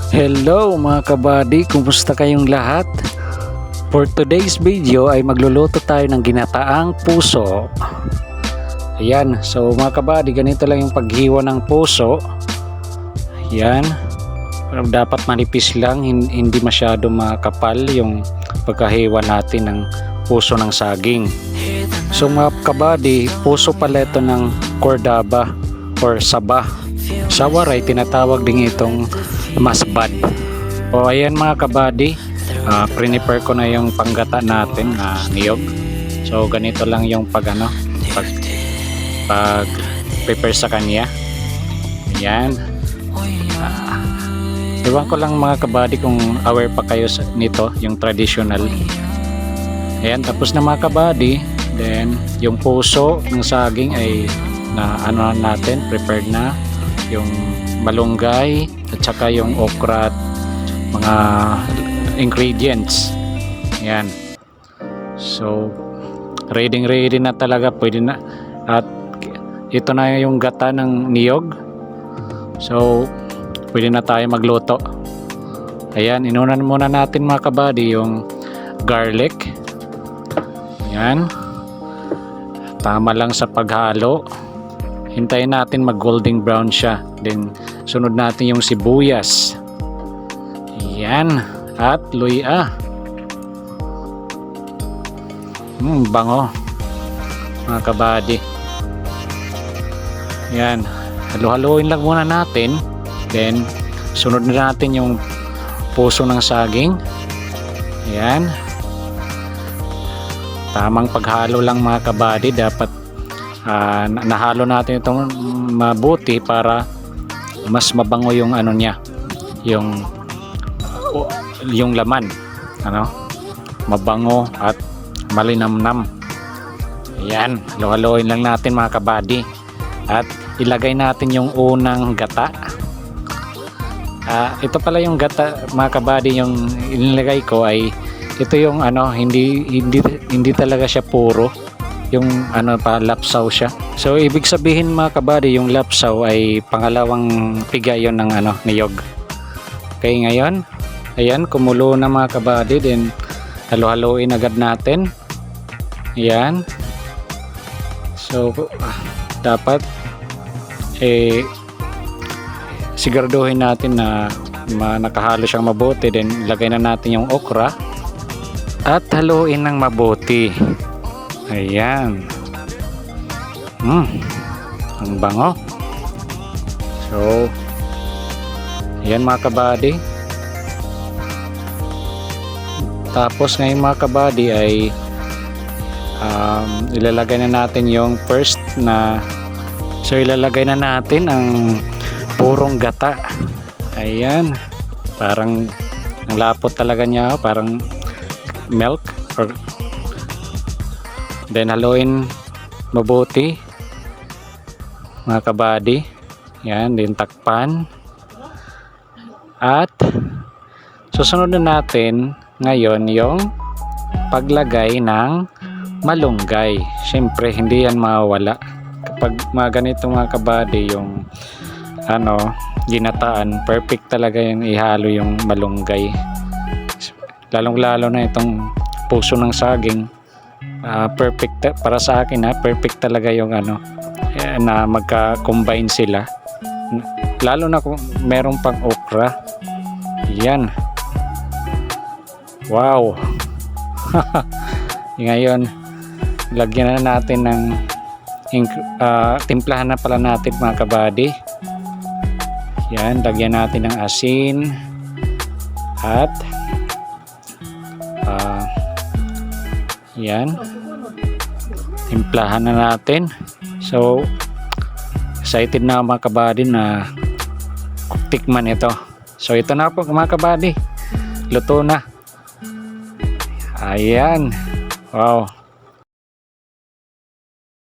Hello mga kabady, kumusta kayong lahat? For today's video ay magluluto tayo ng ginataang puso. Ayan, so mga kabady, ganito lang yung paghiwa ng puso. Ayan, dapat manipis lang, hindi masyado makapal yung pagkahiwa natin ng puso ng saging. So mga kabady, puso pala ito ng cordaba or saba. Sa waray, tinatawag din itong masbad. O ayan mga kabady, prepare ko na yung panggata natin na niyog. So ganito lang yung pag prepare sa kanya. Ayan. Iwan ko lang mga kabady kung aware pa kayo nito, yung traditional. Ayan, tapos na mga kabady. Then yung puso ng saging ay natin, prepared na. Yung malunggay at saka yung okra at mga ingredients. Ayan. So ready na talaga, pwede na. At ito na yung gata ng niyog. So pwede na tayo magluto. Ayan, inunan muna natin mga kabady yung garlic. Ayan, tama lang sa paghalo. Hintayin natin mag golden brown siya. Then sunod natin yung sibuyas. Ayan, at luya. Bango mga kabady. Ayan, halo-haloin lang muna natin. Then sunod na natin yung puso ng saging. Ayan, tamang paghalo lang mga kabady. Dapat nahalo natin itong mabuti para mas mabango yung niya, yung laman, mabango at malinamnam. Ayan, halo-haloin lang natin mga kabady at ilagay natin yung unang gata. Ito pala yung gata mga kabady, yung inilagay ko ay ito yung hindi talaga siya puro, yung pa lapsaw siya. So ibig sabihin mga kabady, yung lapsaw ay pangalawang piga yon ng niyog. Okay, ngayon ayan, kumulo na mga kabady. Then halo-haloin agad natin. Ayan, so dapat siguraduhin natin na nakahalo siyang mabuti. Then lagay na natin yung okra at haluin ng mabuti. Ayan. Ang bango. So ayan mga kabady. Tapos ngayon mga kabady ay ilalagay na natin yung first na, so ilalagay na natin ang purong gata. Ayan, parang ang lapot talaga niya, parang milk. Then haluin mabuti mga kabady. Yan, din takpan. At susunod na natin ngayon yung paglagay ng malunggay. Siyempre hindi yan mawawala kapag mga ganito mga kabady, yung ginataan. Perfect talaga yung ihalo yung malunggay, lalong lalo na itong puso ng saging. Perfect para sa akin, perfect talaga yung na magka-combine sila, lalo na kung merong pang okra. Yan, wow. Ngayon lagyan na natin ng timplahan na pala natin mga kabady. Yan, lagyan natin ng asin at yan, timplahan na natin. So excited na mga kabady na tikman ito. So ito na po mga kabady, luto na. Ayan, wow.